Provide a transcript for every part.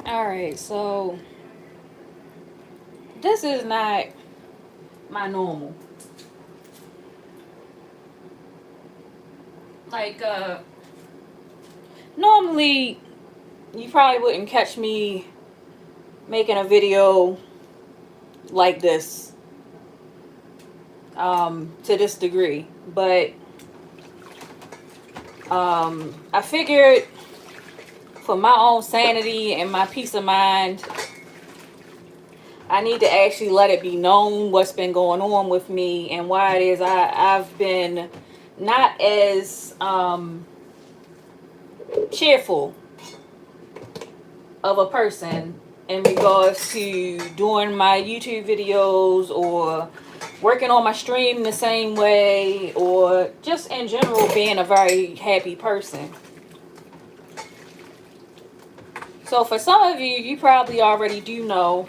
Alright, so this is not my normal. Like, normally you probably wouldn't catch me making a video like this, to this degree. But, I figured for my own sanity and my peace of mind, I need to actually let it be known what's been going on with me and why it is I've been not as cheerful of a person in regards to doing my YouTube videos or working on my stream the same way, or just in general being a very happy person. So for some of you, you probably already do know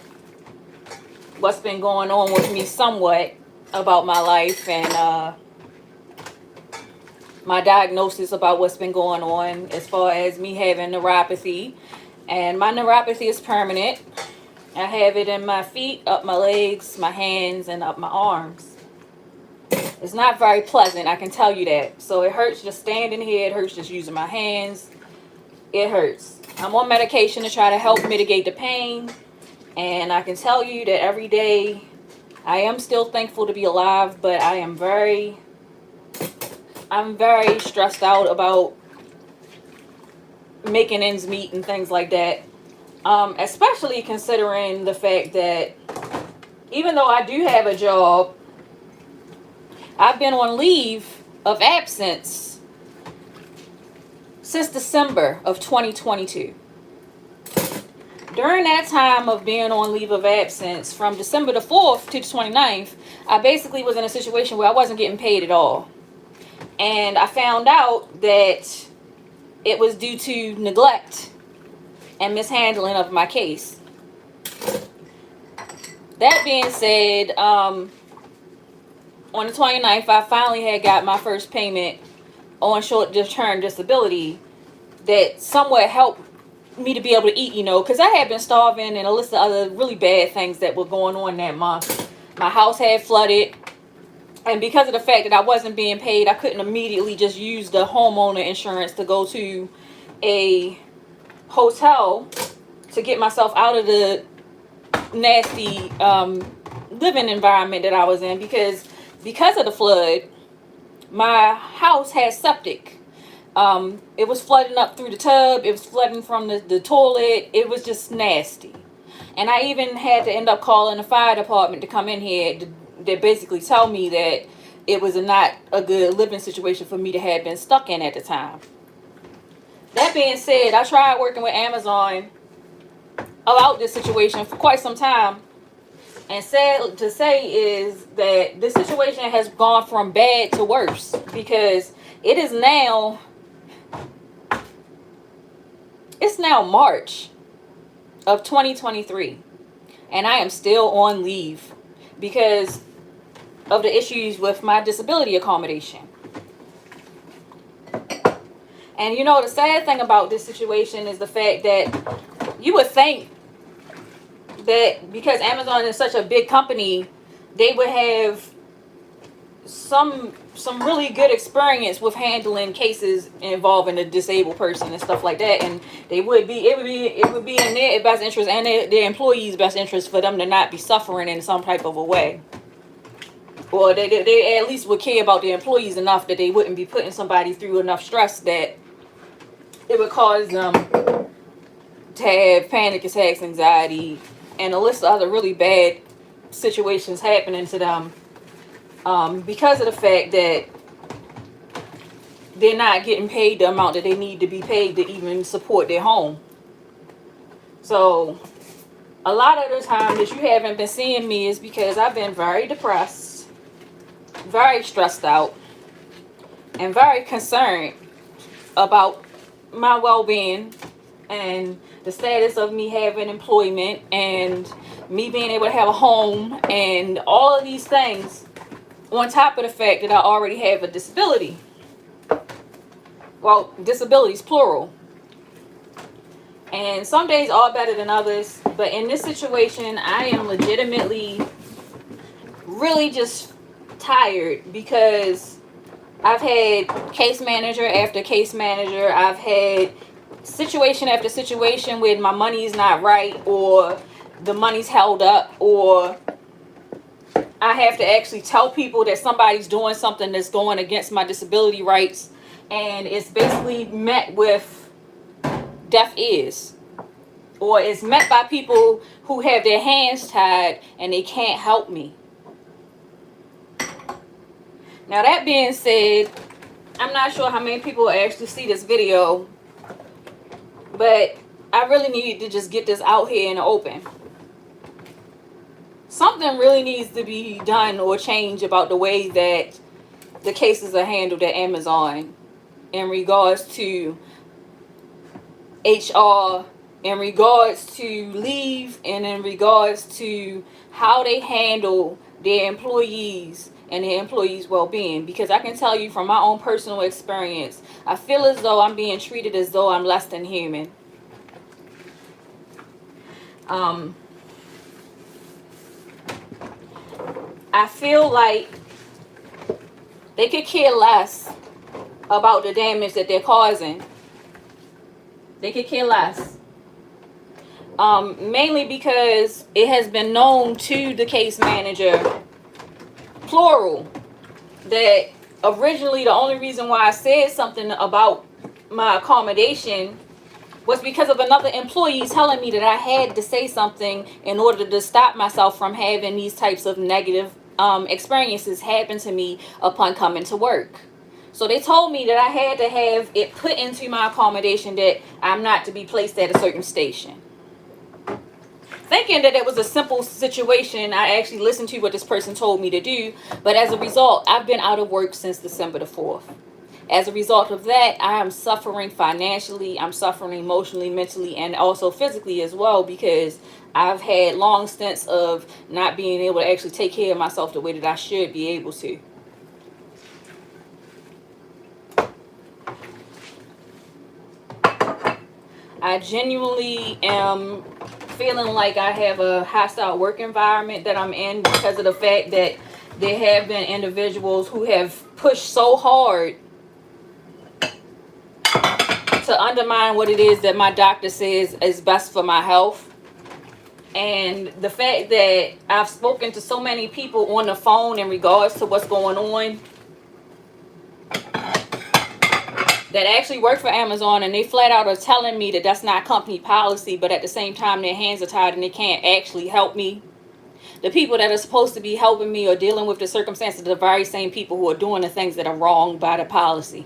what's been going on with me somewhat about my life and my diagnosis about what's been going on as far as me having neuropathy. And my neuropathy is permanent. I have it in my feet, up my legs, my hands, and up my arms. It's not very pleasant, I can tell you that. So it hurts just standing here. It hurts just using my hands. It hurts. I'm on medication to try to help mitigate the pain. And I can tell you that every day I am still thankful to be alive, but I'm very stressed out about making ends meet and things like that. Especially considering the fact that even though I do have a job, I've been on leave of absence since December of 2022. During that time of being on leave of absence, from December the 4th to the 29th, I basically was in a situation where I wasn't getting paid at all. And I found out that it was due to neglect and mishandling of my case. That being said, on the 29th, I finally had got my first payment on short-term disability that somewhat helped me to be able to eat, because I had been starving and a list of other really bad things that were going on that month. My house had flooded, and because of the fact that I wasn't being paid, I couldn't immediately just use the homeowner insurance to go to a hotel to get myself out of the nasty living environment that I was in, because of the flood, my house had septic. It was flooding up through the tub. It was flooding from the toilet. It was just nasty. And I even had to end up calling the fire department to come in here to basically tell me that it was not a good living situation for me to have been stuck in at the time. That being said, I tried working with Amazon about this situation for quite some time. And sad to say is that the situation has gone from bad to worse, because it is now, March of 2023, and I am still on leave because of the issues with my disability accommodation. And the sad thing about this situation is the fact that you would think that because Amazon is such a big company, they would have some really good experience with handling cases involving a disabled person and stuff like that, and it would be in their best interest and their employees' best interest for them to not be suffering in some type of a way, or they at least would care about their employees enough that they wouldn't be putting somebody through enough stress that it would cause them to have panic attacks, anxiety, and a list of other really bad situations happening to them, because of the fact that they're not getting paid the amount that they need to be paid to even support their home. So a lot of the time that you haven't been seeing me is because I've been very depressed, very stressed out, and very concerned about my well-being and the status of me having employment and me being able to have a home and all of these things, on top of the fact that I already have a disability. Well, disabilities plural. And some days are better than others. But in this situation, I am legitimately really just tired because I've had case manager after case manager. I've had situation after situation where my money is not right, or the money's held up, or I have to actually tell people that somebody's doing something that's going against my disability rights, and it's basically met with deaf ears, or it's met by people who have their hands tied and they can't help me. Now, that being said, I'm not sure how many people actually see this video, but I really need to just get this out here in the open. Something really needs to be done or changed about the way that the cases are handled at Amazon in regards to HR, in regards to leave, and in regards to how they handle their employees and their employees' well-being. Because I can tell you from my own personal experience, I feel as though I'm being treated as though I'm less than human. I feel like they could care less about the damage that they're causing. They could care less. Mainly because it has been known to the case manager, plural, that originally the only reason why I said something about my accommodation was because of another employee telling me that I had to say something in order to stop myself from having these types of negative experiences happen to me upon coming to work. So they told me that I had to have it put into my accommodation that I'm not to be placed at a certain station. Thinking that it was a simple situation, I actually listened to what this person told me to do. But as a result, I've been out of work since December the 4th. As a result of that, I am suffering financially, I'm suffering emotionally, mentally, and also physically as well, because I've had long stints of not being able to actually take care of myself the way that I should be able to. I genuinely am feeling like I have a hostile work environment that I'm in because of the fact that there have been individuals who have pushed so hard to undermine what it is that my doctor says is best for my health. And the fact that I've spoken to so many people on the phone in regards to what's going on that actually work for Amazon, and they flat out are telling me that that's not company policy, but at the same time their hands are tied and they can't actually help me. The people that are supposed to be helping me or dealing with the circumstances are the very same people who are doing the things that are wrong by the policy.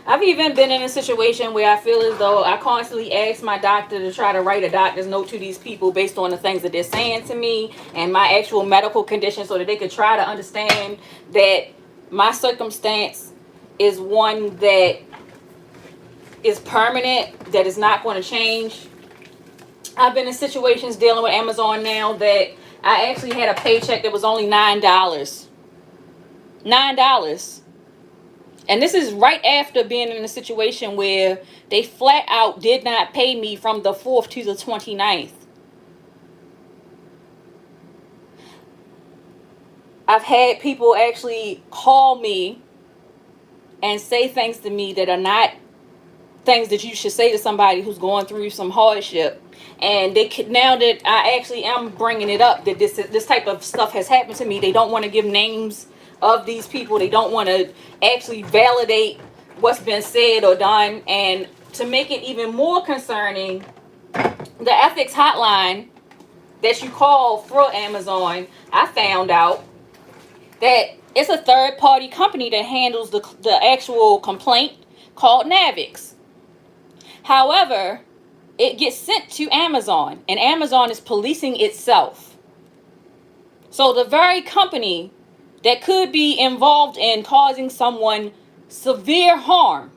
I've even been in a situation where I feel as though I constantly ask my doctor to try to write a doctor's note to these people based on the things that they're saying to me and my actual medical condition, so that they could try to understand that my circumstance is one that is permanent, that is not going to change. I've been in situations dealing with Amazon now that I actually had a paycheck that was only $9. $9. And this is right after being in a situation where they flat out did not pay me from the 4th to the 29th. I've had people actually call me and say things to me that are not things that you should say to somebody who's going through some hardship. And they could, now that I actually am bringing it up, that this type of stuff has happened to me, they don't want to give names of these people. They don't want to actually validate what's been said or done. And to make it even more concerning, the ethics hotline that you call for Amazon, I found out that it's a third-party company that handles the actual complaint called Navix. However, it gets sent to Amazon, and Amazon is policing itself. So the very company that could be involved in causing someone severe harm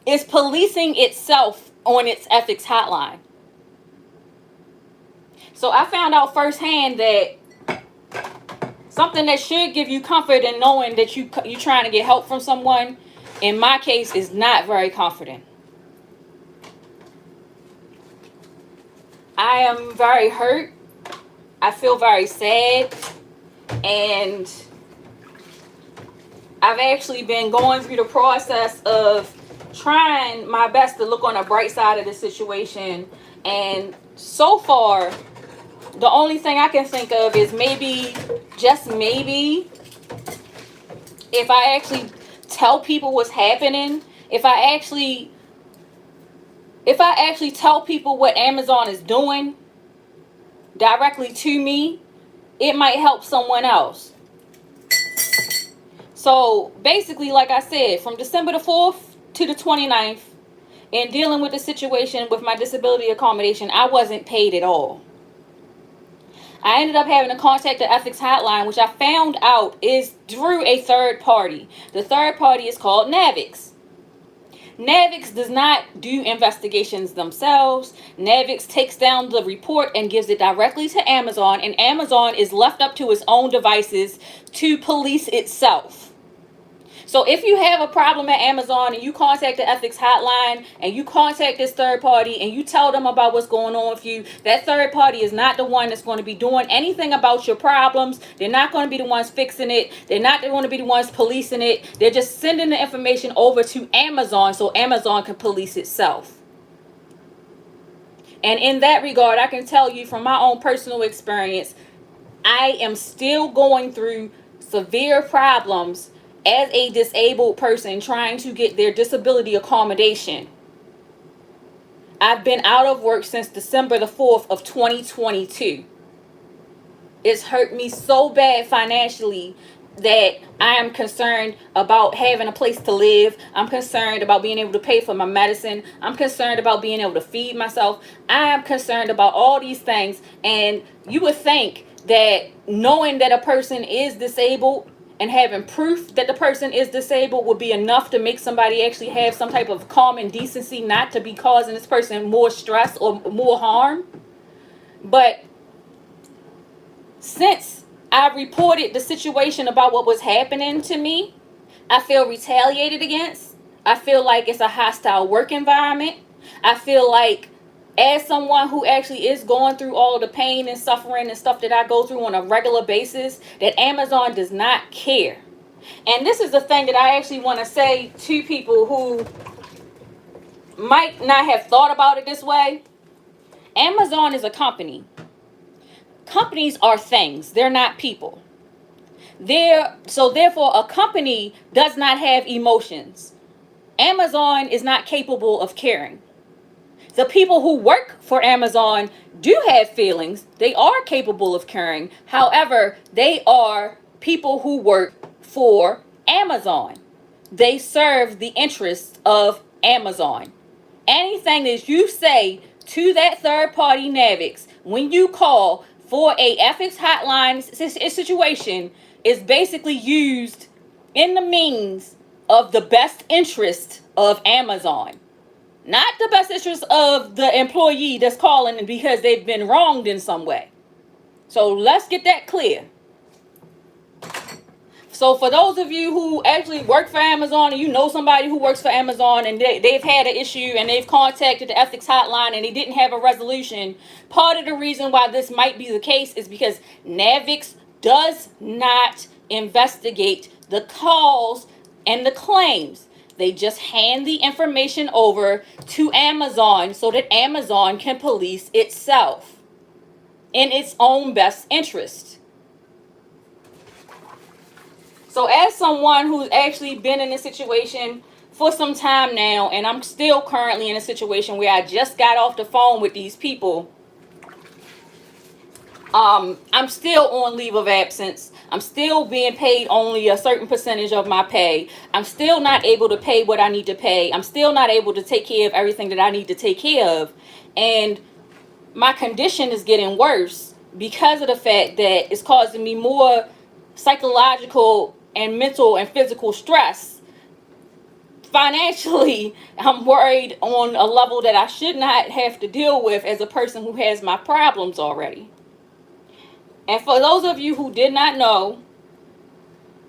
is policing itself on its ethics hotline. So I found out firsthand that something that should give you comfort in knowing that you're trying to get help from someone in my case, is not very comforting. I am very hurt. I feel very sad. And I've actually been going through the process of trying my best to look on the bright side of the situation. And so far, the only thing I can think of is maybe, just maybe, if I actually tell people what's happening, if I actually tell people what Amazon is doing directly to me, it might help someone else. So basically, like I said, from December the 4th to the 29th, in dealing with the situation with my disability accommodation, I wasn't paid at all. I ended up having to contact the ethics hotline, which I found out is through a third party. The third party is called NAVIX. NAVIX does not do investigations themselves. NAVIX takes down the report and gives it directly to Amazon, and Amazon is left up to its own devices to police itself. So if you have a problem at Amazon and you contact the ethics hotline and you contact this third party and you tell them about what's going on with you, that third party is not the one that's going to be doing anything about your problems. They're not going to be the ones fixing it. They're not going to be the ones policing it. They're just sending the information over to Amazon so Amazon can police itself. And in that regard, I can tell you from my own personal experience, I am still going through severe problems as a disabled person trying to get their disability accommodation. I've been out of work since December the 4th of 2022. It's hurt me so bad financially that I am concerned about having a place to live. I'm concerned about being able to pay for my medicine. I'm concerned about being able to feed myself. I am concerned about all these things. And you would think that knowing that a person is disabled and having proof that the person is disabled would be enough to make somebody actually have some type of common decency not to be causing this person more stress or more harm. But since I reported the situation about what was happening to me, I feel retaliated against. I feel like it's a hostile work environment. I feel like, as someone who actually is going through all of the pain and suffering and stuff that I go through on a regular basis, that Amazon does not care. And this is the thing that I actually want to say to people who might not have thought about it this way. Amazon is a company. Companies are things. They're not people. So therefore, a company does not have emotions. Amazon is not capable of caring. The people who work for Amazon do have feelings. They are capable of caring. However, they are people who work for Amazon. They serve the interests of Amazon. Anything that you say to that third party NAVIX when you call for a ethics hotline situation is basically used in the means of the best interest of Amazon. Not the best interest of the employee that's calling because they've been wronged in some way. So let's get that clear. So for those of you who actually work for Amazon and you know somebody who works for Amazon and they've had an issue and they've contacted the ethics hotline and they didn't have a resolution, part of the reason why this might be the case is because NAVIX does not investigate the calls and the claims. They just hand the information over to Amazon so that Amazon can police itself in its own best interest. So as someone who's actually been in a situation for some time now, and I'm still currently in a situation where I just got off the phone with these people, I'm still on leave of absence. I'm still being paid only a certain percentage of my pay. I'm still not able to pay what I need to pay. I'm still not able to take care of everything that I need to take care of. And my condition is getting worse because of the fact that it's causing me more psychological and mental and physical stress. Financially, I'm worried on a level that I should not have to deal with as a person who has my problems already. And for those of you who did not know,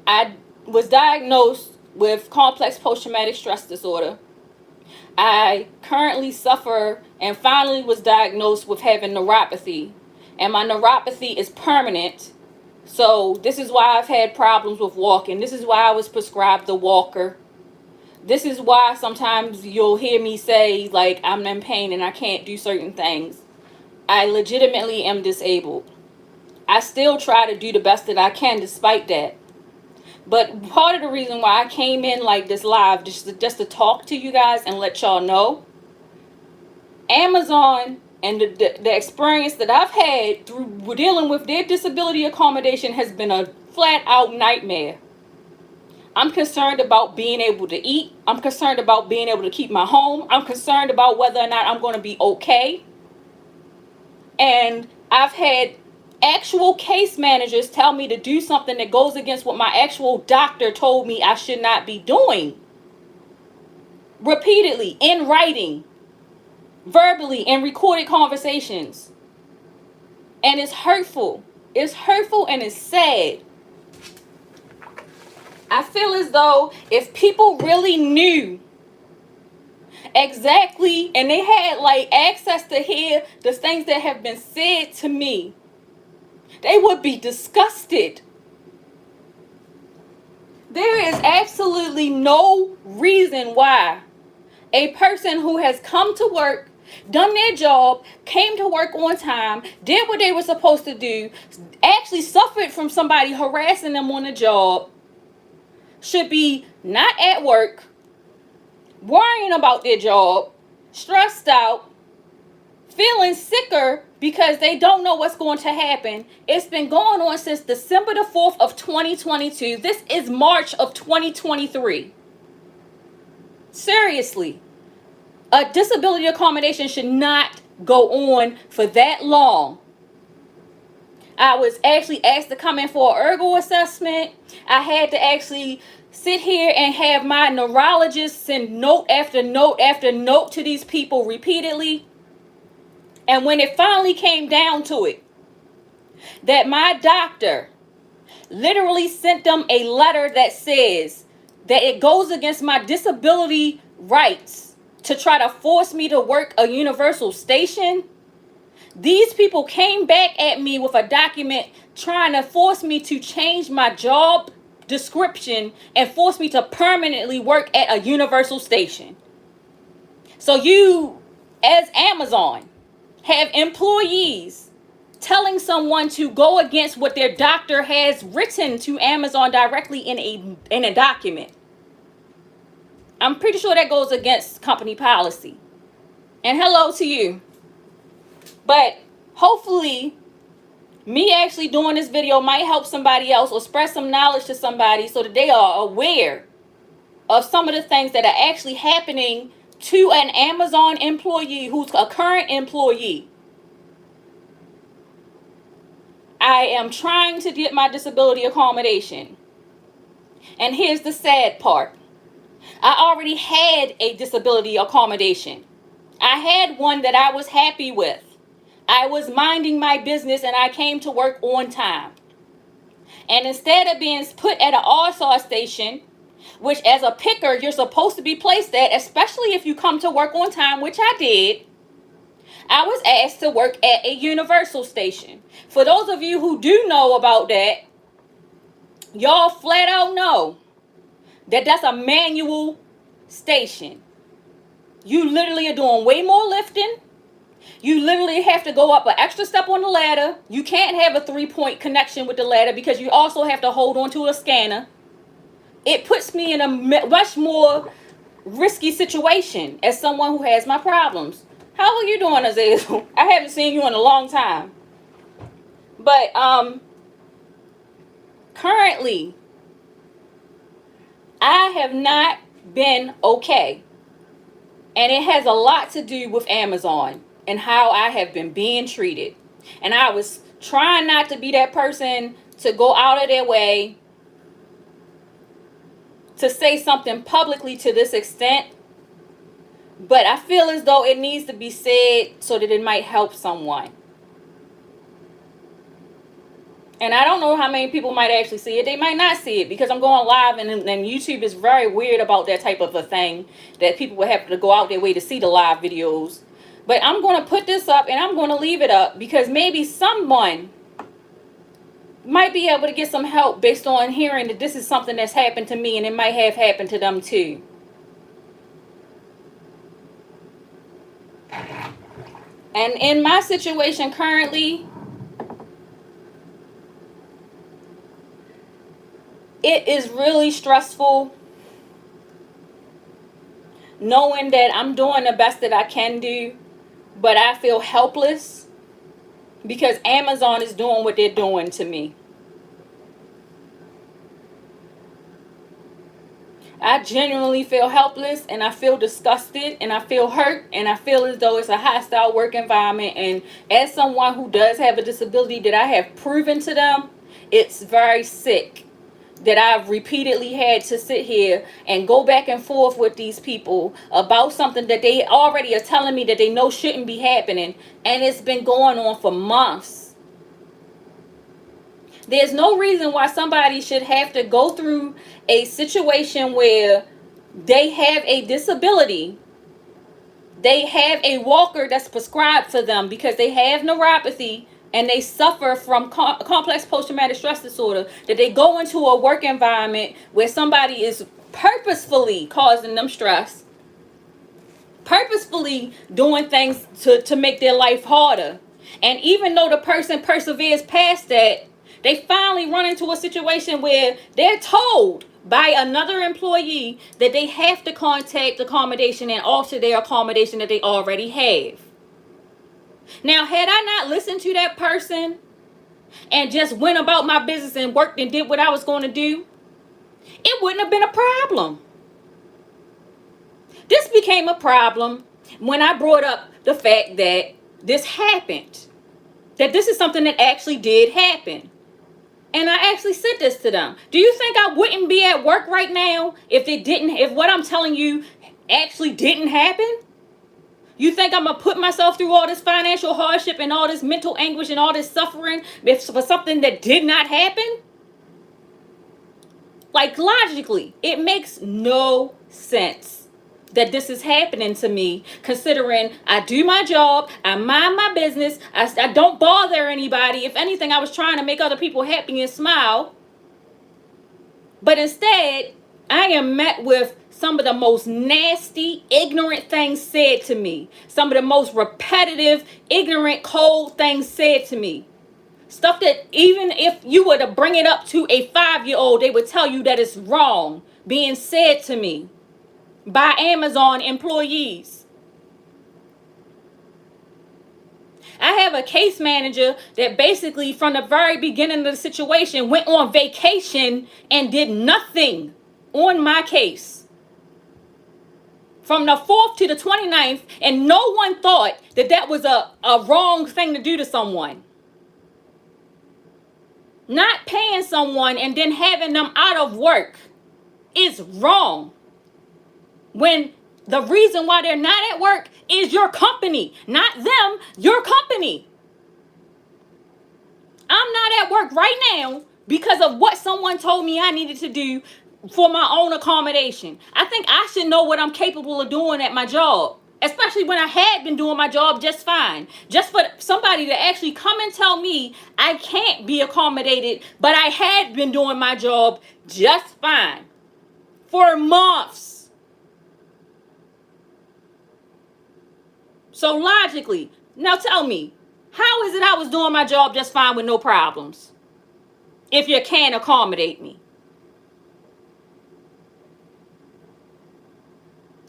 I was diagnosed with complex post-traumatic stress disorder. I currently suffer and finally was diagnosed with having neuropathy. And my neuropathy is permanent. So this is why I've had problems with walking. This is why I was prescribed the walker. This is why sometimes you'll hear me say, like, I'm in pain and I can't do certain things. I legitimately am disabled. I still try to do the best that I can despite that. But part of the reason why I came in like this live, just to talk to you guys and let y'all know, Amazon and the experience that I've had through dealing with their disability accommodation has been a flat out nightmare. I'm concerned about being able to eat. I'm concerned about being able to keep my home. I'm concerned about whether or not I'm going to be okay. And I've had actual case managers tell me to do something that goes against what my actual doctor told me I should not be doing. Repeatedly, in writing, verbally, in recorded conversations. And it's hurtful. It's hurtful and it's sad. I feel as though if people really knew exactly, and they had like access to hear the things that have been said to me, they would be disgusted. There is absolutely no reason why a person who has come to work, done their job, came to work on time, did what they were supposed to do, actually suffered from somebody harassing them on the job, should be not at work, worrying about their job, stressed out, feeling sicker because they don't know what's going to happen. It's been going on since December the 4th of 2022. This is March of 2023. Seriously, a disability accommodation should not go on for that long. I was actually asked to come in for an ergo assessment. I had to actually sit here and have my neurologist send note after note after note to these people repeatedly. And when it finally came down to it, that my doctor literally sent them a letter that says that it goes against my disability rights to try to force me to work a universal station. These people came back at me with a document trying to force me to change my job description and force me to permanently work at a universal station. So you, as Amazon, have employees telling someone to go against what their doctor has written to Amazon directly in a document. I'm pretty sure that goes against company policy. And hello to you. But hopefully, me actually doing this video might help somebody else or spread some knowledge to somebody so that they are aware of some of the things that are actually happening to an Amazon employee who's a current employee. I am trying to get my disability accommodation. And here's the sad part. I already had a disability accommodation. I had one that I was happy with. I was minding my business and I came to work on time. And instead of being put at an RSAR station, which as a picker you're supposed to be placed at, especially if you come to work on time, which I did, I was asked to work at a universal station. For those of you who do know about that, y'all flat out know that that's a manual station. You literally are doing way more lifting. You literally have to go up an extra step on the ladder. You can't have a 3-point connection with the ladder because you also have to hold on to a scanner. It puts me in a much more risky situation as someone who has my problems. How are you doing, Azazel? I haven't seen you in a long time. But currently, I have not been okay. And it has a lot to do with Amazon and how I have been being treated. And I was trying not to be that person to go out of their way to say something publicly to this extent. But I feel as though it needs to be said so that it might help someone. And I don't know how many people might actually see it. They might not see it because I'm going live, and YouTube is very weird about that type of a thing, that people would have to go out their way to see the live videos. But I'm going to put this up and I'm going to leave it up because maybe someone might be able to get some help based on hearing that this is something that's happened to me and it might have happened to them too. And in my situation currently, it is really stressful knowing that I'm doing the best that I can do, but I feel helpless because Amazon is doing what they're doing to me. I genuinely feel helpless, and I feel disgusted, and I feel hurt, and I feel as though it's a hostile work environment. And as someone who does have a disability that I have proven to them, it's very sick that I've repeatedly had to sit here and go back and forth with these people about something that they already are telling me that they know shouldn't be happening, and it's been going on for months. There's no reason why somebody should have to go through a situation where they have a disability, they have a walker that's prescribed for them because they have neuropathy and they suffer from complex post-traumatic stress disorder, that they go into a work environment where somebody is purposefully causing them stress, purposefully doing things to make their life harder. And even though the person perseveres past that, they finally run into a situation where they're told by another employee that they have to contact Accommodation and alter their accommodation that they already have. Now, had I not listened to that person and just went about my business and worked and did what I was going to do, it wouldn't have been a problem. This became a problem when I brought up the fact that this happened, that this is something that actually did happen. And I actually said this to them. Do you think I wouldn't be at work right now if what I'm telling you actually didn't happen? You think I'm going to put myself through all this financial hardship and all this mental anguish and all this suffering for something that did not happen? Like, logically, it makes no sense that this is happening to me, considering I do my job, I mind my business, I don't bother anybody. If anything, I was trying to make other people happy and smile. But instead, I am met with some of the most nasty, ignorant things said to me. Some of the most repetitive, ignorant, cold things said to me. Stuff that even if you were to bring it up to a 5-year-old, they would tell you that it's wrong being said to me by Amazon employees. I have a case manager that basically from the very beginning of the situation went on vacation and did nothing on my case. From the 4th to the 29th, and no one thought that that was a wrong thing to do to someone. Not paying someone and then having them out of work is wrong. When the reason why they're not at work is your company, not them, your company. I'm not at work right now because of what someone told me I needed to do for my own accommodation. I think I should know what I'm capable of doing at my job, especially when I had been doing my job just fine. Just for somebody to actually come and tell me I can't be accommodated, but I had been doing my job just fine for months. So logically, now tell me, how is it I was doing my job just fine with no problems if you can't accommodate me?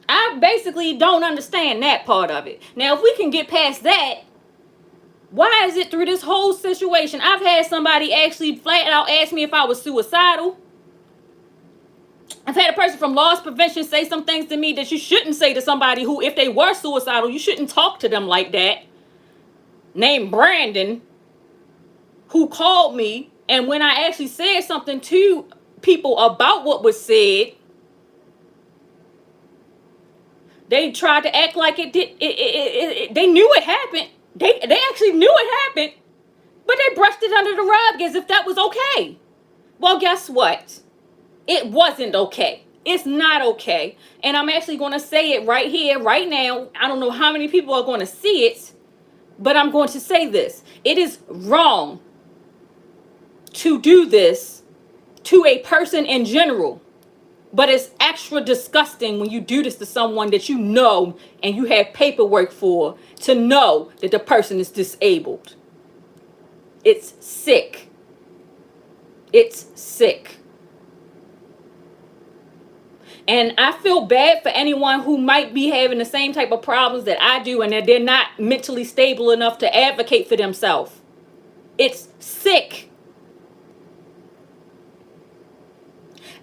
I basically don't understand that part of it. Now, if we can get past that, why is it through this whole situation I've had somebody actually flat out ask me if I was suicidal? I've had a person from loss prevention say some things to me that you shouldn't say to somebody who, if they were suicidal, you shouldn't talk to them like that. Named Brandon, who called me, and when I actually said something to people about what was said, they tried to act like it did. They knew it happened. They actually knew it happened, But they brushed it under the rug as if that was okay. Well, guess what? It wasn't okay. It's not okay. And I'm actually going to say it right here, right now. I don't know how many people are going to see it, but I'm going to say this. It is wrong to do this to a person in general, but it's extra disgusting when you do this to someone that you know and you have paperwork for to know that the person is disabled. It's sick. It's sick. And I feel bad for anyone who might be having the same type of problems that I do and that they're not mentally stable enough to advocate for themselves. It's sick.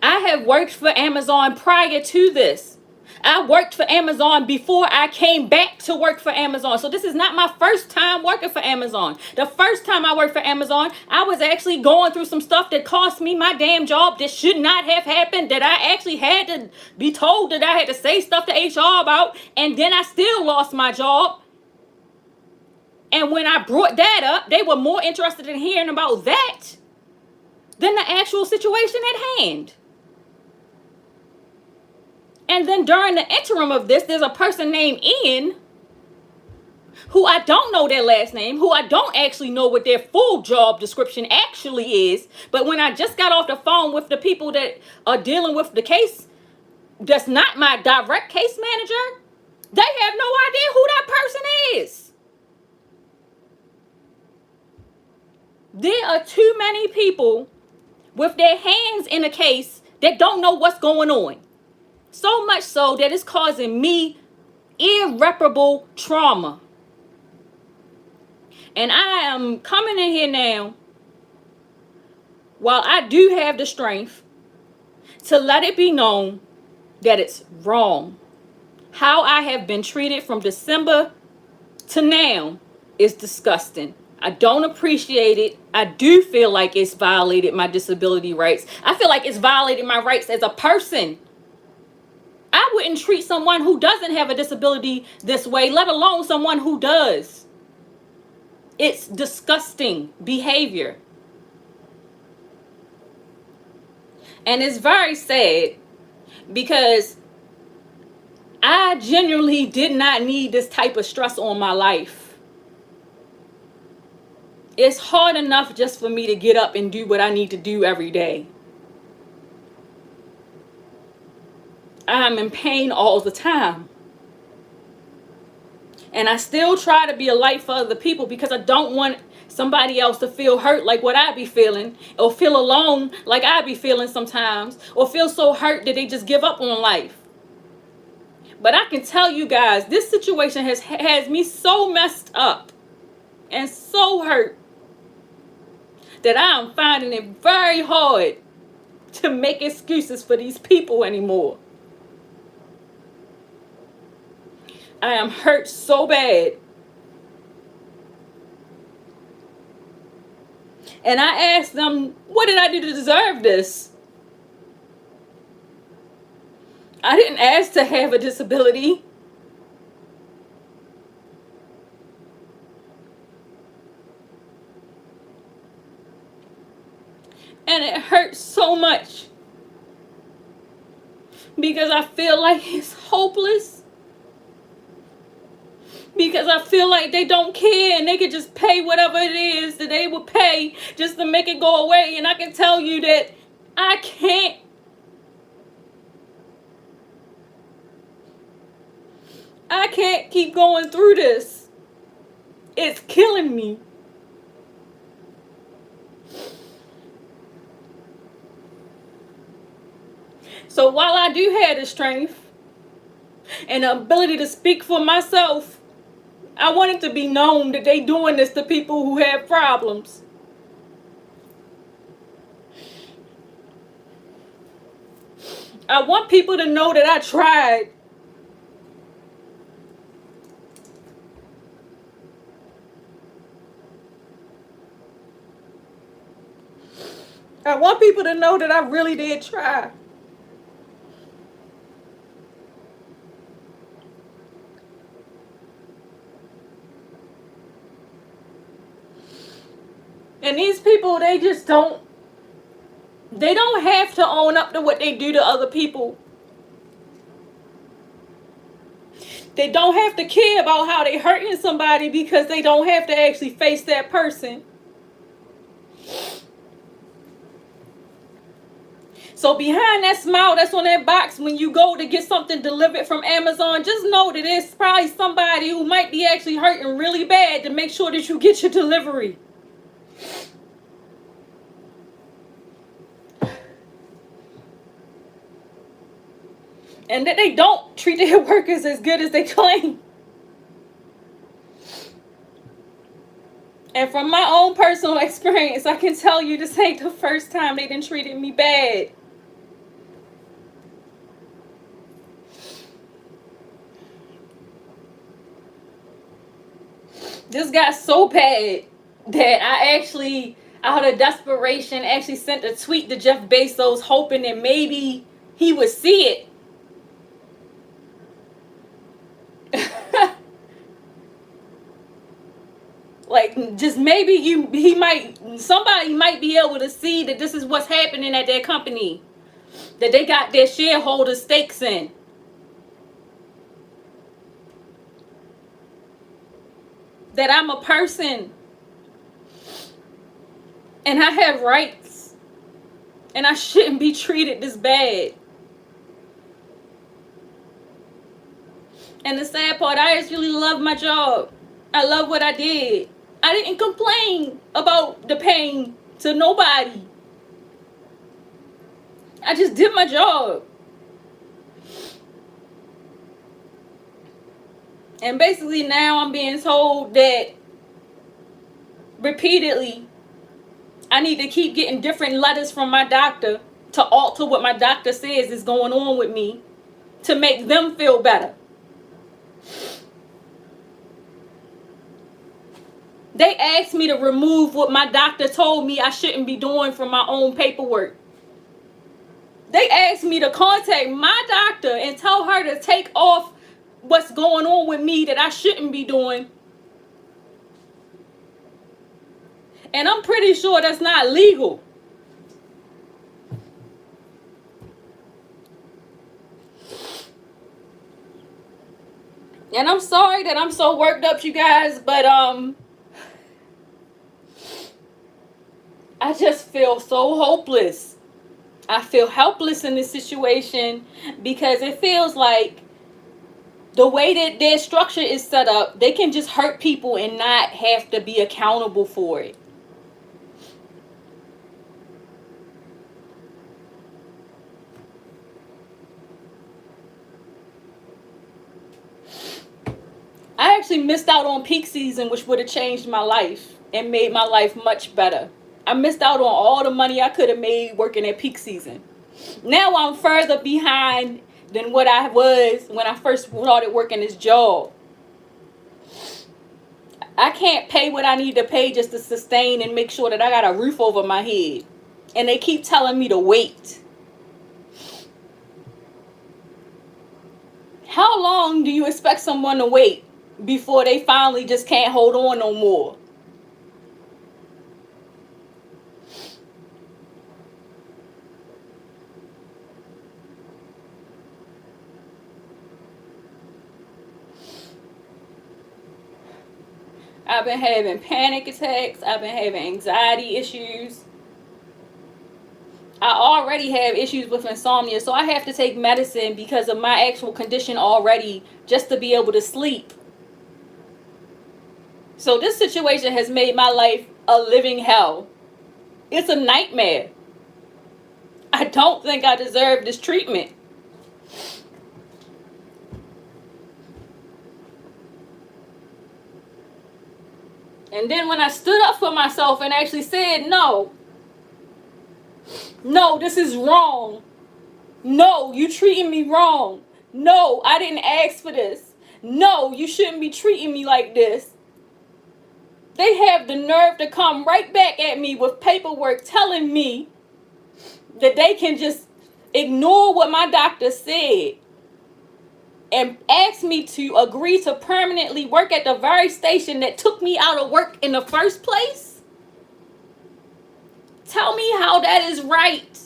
I have worked for Amazon prior to this. I worked for Amazon before I came back to work for Amazon. So this is not my first time working for Amazon. The first time I worked for Amazon, I was actually going through some stuff that cost me my damn job that should not have happened, that I actually had to be told that I had to say stuff to HR about, and then I still lost my job. And when I brought that up, they were more interested in hearing about that than the actual situation at hand. And then during the interim of this, there's a person named Ian, who I don't know their last name, who I don't actually know what their full job description actually is. But when I just got off the phone with the people that are dealing with the case, that's not my direct case manager, they have no idea who that person is. There are too many people with their hands in a case that don't know what's going on. So much so that it's causing me irreparable trauma. And I am coming in here now, while I do have the strength, to let it be known that it's wrong. How I have been treated from December to now is disgusting. I don't appreciate it. I do feel like it's violated my disability rights. I feel like it's violated my rights as a person. I wouldn't treat someone who doesn't have a disability this way, let alone someone who does. It's disgusting behavior. And it's very sad because I genuinely did not need this type of stress on my life. It's hard enough just for me to get up and do what I need to do every day. I'm in pain all the time. And I still try to be a light for other people because I don't want somebody else to feel hurt like what I be feeling, or feel alone like I be feeling sometimes, or feel so hurt that they just give up on life. But I can tell you guys, this situation has me so messed up and so hurt that I am finding it very hard to make excuses for these people anymore. I am hurt so bad. And I asked them, what did I do to deserve this? I didn't ask to have a disability. And it hurts so much because I feel like it's hopeless. Because I feel like they don't care and they could just pay whatever it is that they would pay just to make it go away. And I can tell you that I can't. I can't keep going through this. It's killing me. So while I do have the strength and the ability to speak for myself, I want it to be known that they doing this to people who have problems. I want people to know that I tried. I want people to know that I really did try. And these people, they don't have to own up to what they do to other people. They don't have to care about how they hurting somebody because they don't have to actually face that person. So behind that smile that's on that box when you go to get something delivered from Amazon, just know that there's probably somebody who might be actually hurting really bad to make sure that you get your delivery. And that they don't treat their workers as good as they claim. And from my own personal experience, I can tell you this ain't the first time they done treated me bad. This got so bad that I actually, out of desperation, actually sent a tweet to Jeff Bezos hoping that maybe he would see it. Like, just maybe somebody might be able to see that this is what's happening at their company, that they got their shareholder stakes in. That I'm a person and I have rights and I shouldn't be treated this bad. And the sad part, I actually love my job. I love what I did. I didn't complain about the pain to nobody. I just did my job. And basically now I'm being told that repeatedly I need to keep getting different letters from my doctor to alter what my doctor says is going on with me to make them feel better. They asked me to remove what my doctor told me I shouldn't be doing from my own paperwork. They asked me to contact my doctor and tell her to take off what's going on with me that I shouldn't be doing. And I'm pretty sure that's not legal. And I'm sorry that I'm so worked up, you guys, but I just feel so hopeless. I feel helpless in this situation because it feels like the way that their structure is set up, they can just hurt people and not have to be accountable for it. I actually missed out on peak season, which would have changed my life and made my life much better. I missed out on all the money I could have made working at peak season. Now I'm further behind than what I was when I first started working this job. I can't pay what I need to pay just to sustain and make sure that I got a roof over my head. And they keep telling me to wait. How long do you expect someone to wait before they finally just can't hold on no more? I've been having panic attacks. I've been having anxiety issues. I already have issues with insomnia, so I have to take medicine because of my actual condition already just to be able to sleep. So this situation has made my life a living hell. It's a nightmare. I don't think I deserve this treatment. And then when I stood up for myself and actually said, no, this is wrong. No, you treating me wrong. No, I didn't ask for this. No, you shouldn't be treating me like this. They have the nerve to come right back at me with paperwork telling me that they can just ignore what my doctor said and ask me to agree to permanently work at the very station that took me out of work in the first place. Tell me how that is right.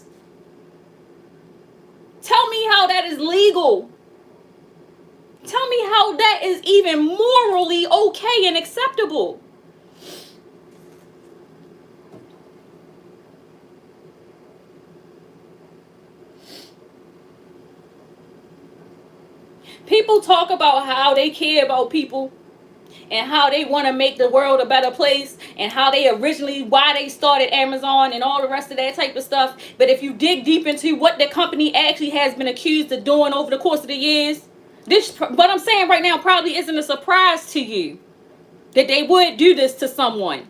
Tell me how that is legal. Tell me how that is even morally okay and acceptable. People talk about how they care about people and how they want to make the world a better place and how they originally, why they started Amazon and all the rest of that type of stuff. But if you dig deep into what the company actually has been accused of doing over the course of the years, this, what I'm saying right now, probably isn't a surprise to you that they would do this to someone.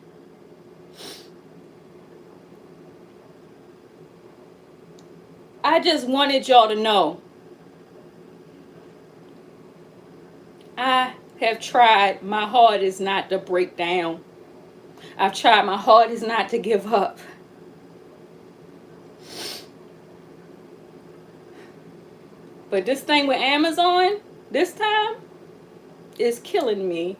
I just wanted y'all to know. I have tried my hardest not to break down. I've tried my hardest not to give up. But this thing with Amazon, this time, is killing me.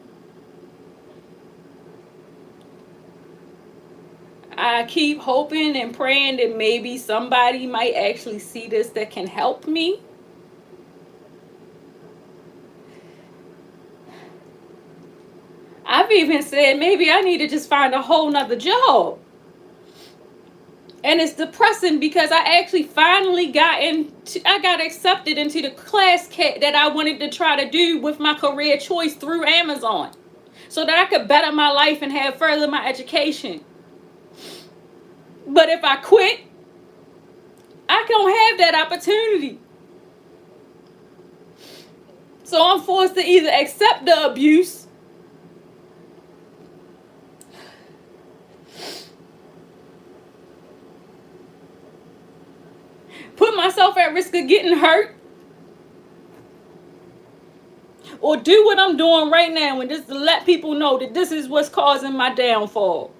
I keep hoping and praying that maybe somebody might actually see this that can help me. I've even said maybe I need to just find a whole nother job. And it's depressing because I actually finally I got accepted into the class that I wanted to try to do with my career choice through Amazon, so that I could better my life and have further my education. But if I quit, I don't have that opportunity. So I'm forced to either accept the abuse put myself at risk of getting hurt, or do what I'm doing right now and just to let people know that this is what's causing my downfall.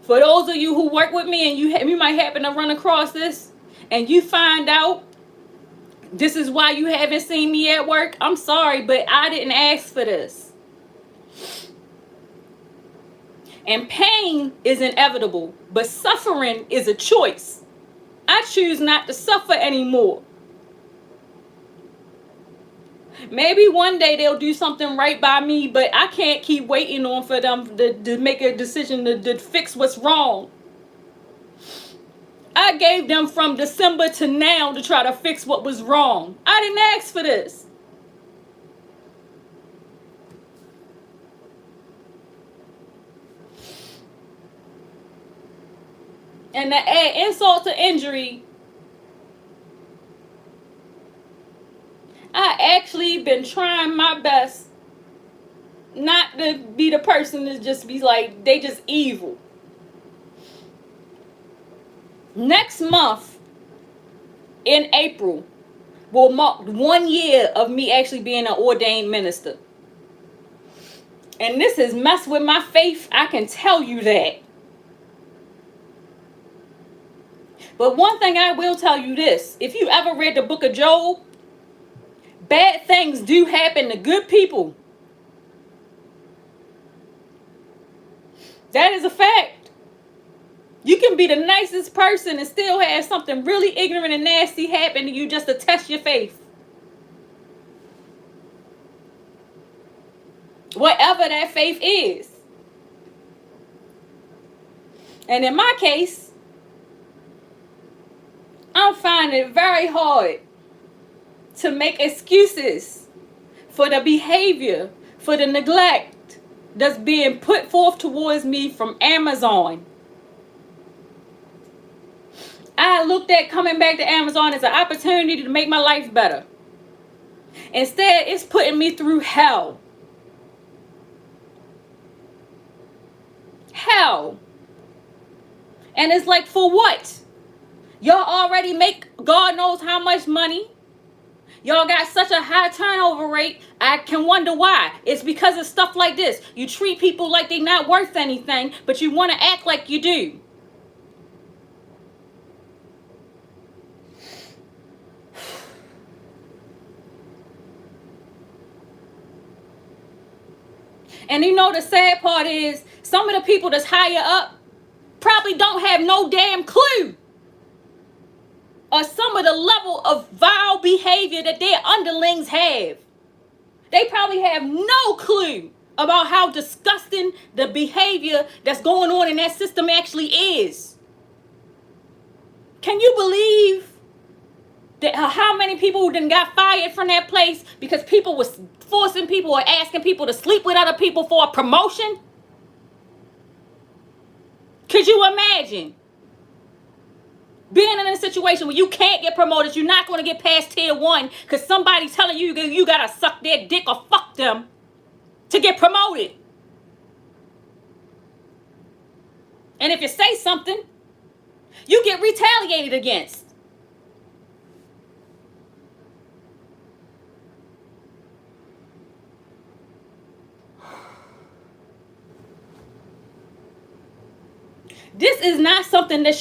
For those of you who work with me and you might happen to run across this and you find out this is why you haven't seen me at work, I'm sorry, but I didn't ask for this. And pain is inevitable, but suffering is a choice. I choose not to suffer anymore. Maybe one day they'll do something right by me, but I can't keep waiting on for them to make a decision to fix what's wrong. I gave them from December to now to try to fix what was wrong. I didn't ask for this. And to add insult to injury, I actually been trying my best not to be the person to just be like, they just evil. Next month, in April, will mark 1 year of me actually being an ordained minister. And this has messed with my faith, I can tell you that. But one thing I will tell you this, if you ever read the book of Job, bad things do happen to good people. That is a fact. You can be the nicest person and still have something really ignorant and nasty happen to you just to test your faith. Whatever that faith is. And in my case, I'm finding it very hard to make excuses for the behavior, for the neglect that's being put forth towards me from Amazon. I looked at coming back to Amazon as an opportunity to make my life better. Instead, it's putting me through hell. Hell. And it's like, for what? Y'all already make God knows how much money. Y'all got such a high turnover rate. I can wonder why. It's because of stuff like this. You treat people like they're not worth anything, but you want to act like you do. And you know the sad part is some of the people that's higher up probably don't have no damn clue or some of the level of vile behavior that their underlings have. They probably have no clue about how disgusting the behavior that's going on in that system actually is. Can you believe that how many people then got fired from that place because people was forcing people or asking people to sleep with other people for a promotion? Could you imagine being in a situation where you can't get promoted, you're not going to get past tier 1 because somebody's telling you you got to suck their dick or fuck them to get promoted? And if you say something, you get retaliated against. This is not something that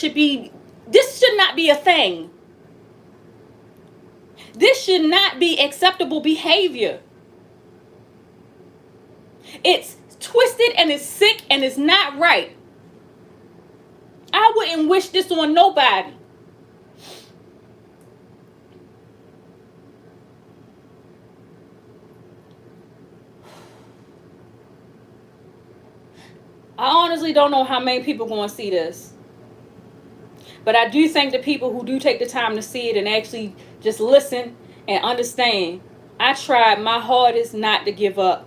this should not be a thing. This should not be acceptable behavior. It's twisted and it's sick and it's not right. I wouldn't wish this on nobody. I honestly don't know how many people are going to see this. But I do think the people who do take the time to see it and actually just listen and understand, I tried my hardest not to give up.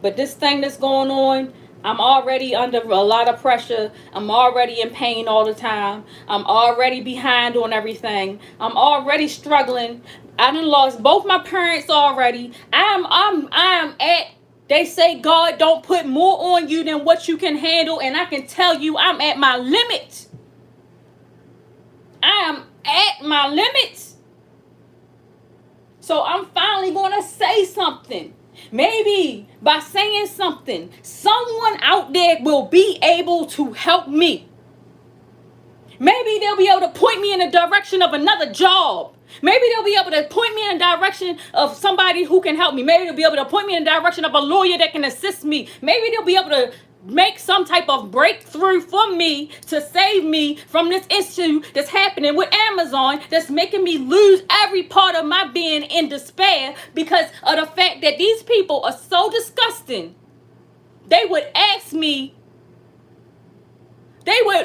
But this thing that's going on, I'm already under a lot of pressure. I'm already in pain all the time. I'm already behind on everything. I'm already struggling. I done lost both my parents already. I'm at, they say God don't put more on you than what you can handle, and I can tell you I'm at my limit. I am at my limit. So I'm finally going to say something. Maybe by saying something, someone out there will be able to help me. Maybe they'll be able to point me in the direction of another job. Maybe they'll be able to point me in the direction of somebody who can help me. Maybe they'll be able to point me in the direction of a lawyer that can assist me. Maybe they'll be able to make some type of breakthrough for me to save me from this issue that's happening with Amazon that's making me lose every part of my being in despair because of the fact that these people are so disgusting. They would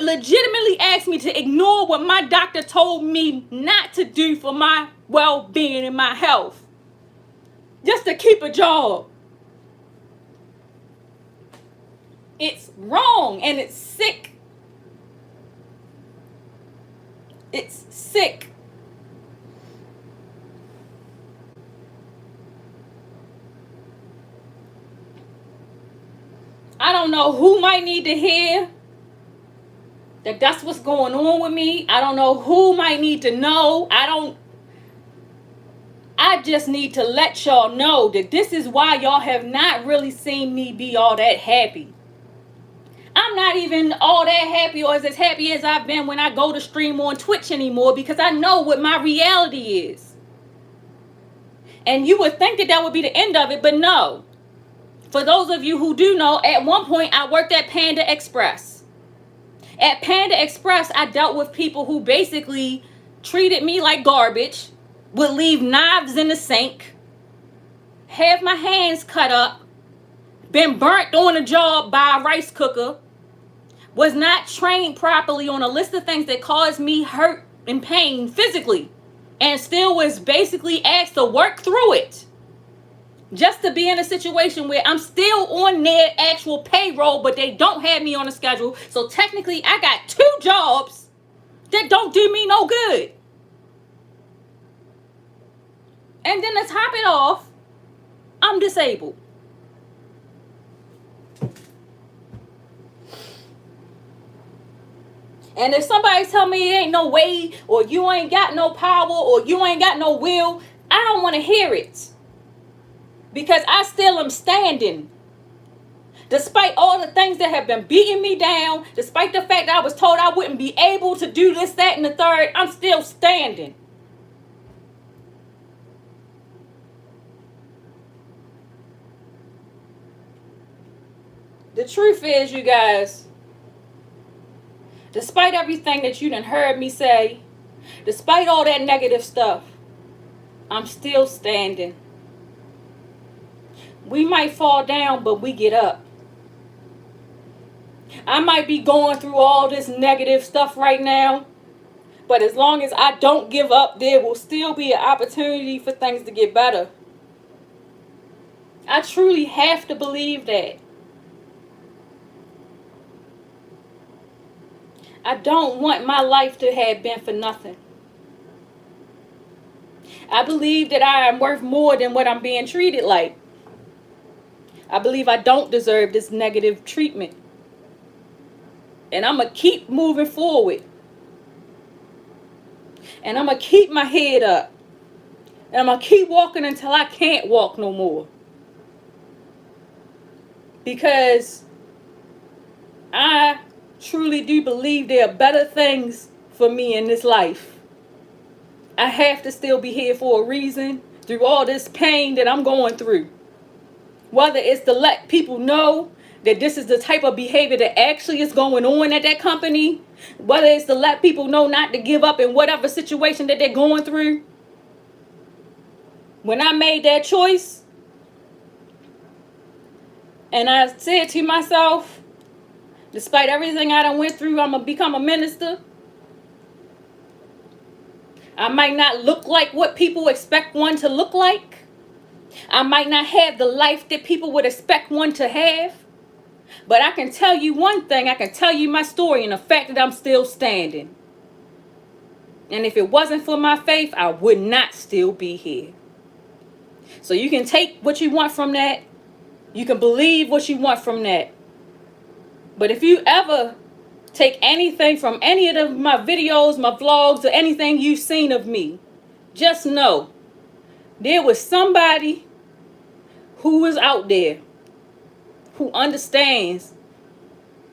legitimately ask me to ignore what my doctor told me not to do for my well-being and my health just to keep a job. It's wrong and it's sick. It's sick. I don't know who might need to hear that that's what's going on with me. I don't know who might need to know. I just need to let y'all know that this is why y'all have not really seen me be all that happy. I'm not even all that happy or as happy as I've been when I go to stream on Twitch anymore because I know what my reality is. And you would think that that would be the end of it, but no. For those of you who do know, at one point I worked at Panda Express. At Panda Express, I dealt with people who basically treated me like garbage, would leave knives in the sink, have my hands cut up, been burnt on a job by a rice cooker, was not trained properly on a list of things that caused me hurt and pain physically, and still was basically asked to work through it just to be in a situation where I'm still on their actual payroll, but they don't have me on a schedule. So technically I got 2 jobs that don't do me no good. And then to top it off, I'm disabled. And if somebody tell me it ain't no way, or you ain't got no power, or you ain't got no will, I don't want to hear it. Because I still am standing. Despite all the things that have been beating me down, despite the fact that I was told I wouldn't be able to do this, that, and the third, I'm still standing. The truth is, you guys, despite everything that you done heard me say, despite all that negative stuff, I'm still standing. We might fall down, but we get up. I might be going through all this negative stuff right now, but as long as I don't give up, there will still be an opportunity for things to get better. I truly have to believe that. I don't want my life to have been for nothing. I believe that I am worth more than what I'm being treated like. I believe I don't deserve this negative treatment. And I'm going to keep moving forward. And I'm going to keep my head up. And I'm going to keep walking until I can't walk no more. Because I truly do believe there are better things for me in this life. I have to still be here for a reason through all this pain that I'm going through. Whether it's to let people know that this is the type of behavior that actually is going on at that company, whether it's to let people know not to give up in whatever situation that they're going through. When I made that choice, and I said to myself, despite everything I done went through, I'm going to become a minister. I might not look like what people expect one to look like. I might not have the life that people would expect one to have. But I can tell you one thing. I can tell you my story and the fact that I'm still standing. And if it wasn't for my faith, I would not still be here. So you can take what you want from that. You can believe what you want from that. But if you ever take anything from any of my videos, my vlogs, or anything you've seen of me, just know there was somebody who is out there who understands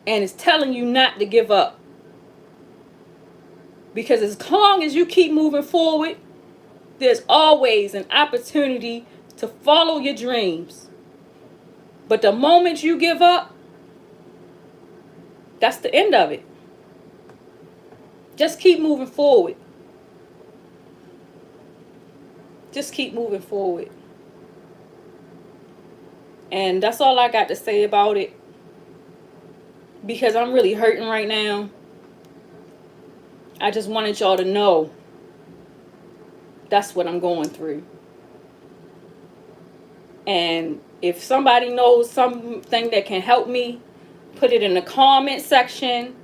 and is telling you not to give up. Because as long as you keep moving forward, there's always an opportunity to follow your dreams. But the moment you give up, that's the end of it. Just keep moving forward. Just keep moving forward. And that's all I got to say about it. Because I'm really hurting right now. I just wanted y'all to know that's what I'm going through. And if somebody knows something that can help me, put it in the comment section.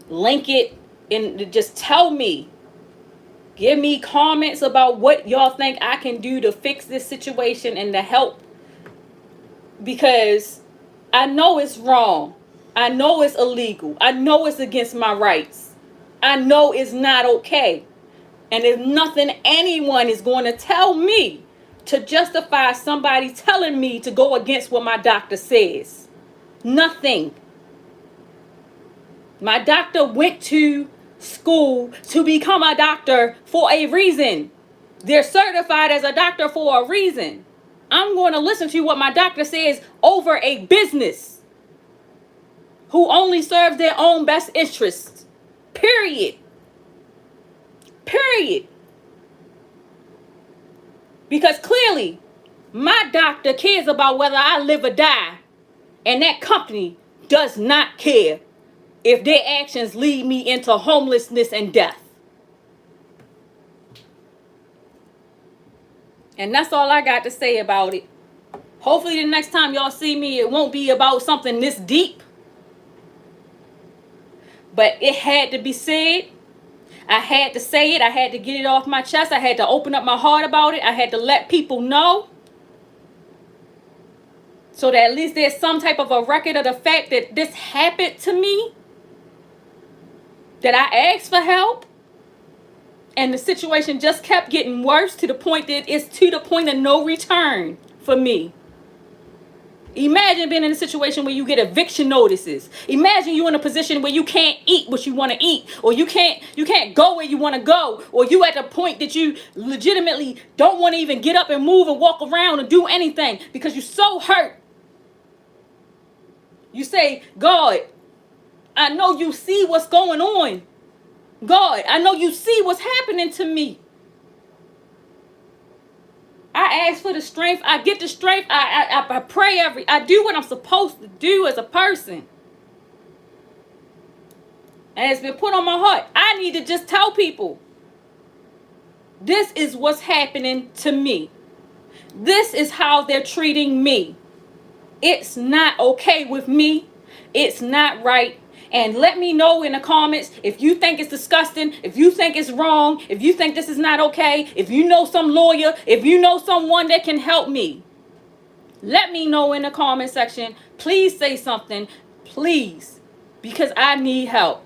Link it and just tell me. Give me comments about what y'all think I can do to fix this situation and to help. Because I know it's wrong. I know it's illegal. I know it's against my rights. I know it's not okay. And there's nothing anyone is going to tell me to justify somebody telling me to go against what my doctor says. Nothing. My doctor went to school to become a doctor for a reason. They're certified as a doctor for a reason. I'm going to listen to what my doctor says over a business who only serves their own best interests. Period. Period. Because clearly, my doctor cares about whether I live or die, and that company does not care if their actions lead me into homelessness and death. And that's all I got to say about it. Hopefully the next time y'all see me, it won't be about something this deep. But it had to be said. I had to say it. I had to get it off my chest. I had to open up my heart about it. I had to let people know. So that at least there's some type of a record of the fact that this happened to me. That I asked for help. And the situation just kept getting worse to the point that it's to the point of no return for me. Imagine being in a situation where you get eviction notices. Imagine you in a position where you can't eat what you want to eat, or you can't go where you want to go, or you at the point that you legitimately don't want to even get up and move and walk around and do anything because you're so hurt. You say, God, I know you see what's going on. God, I know you see what's happening to me. I ask for the strength. I get the strength. I pray I do what I'm supposed to do as a person. And it's been put on my heart. I need to just tell people, this is what's happening to me. This is how they're treating me. It's not okay with me. It's not right. And let me know in the comments if you think it's disgusting, if you think it's wrong, if you think this is not okay, if you know some lawyer, if you know someone that can help me. Let me know in the comment section. Please say something. Please. Because I need help.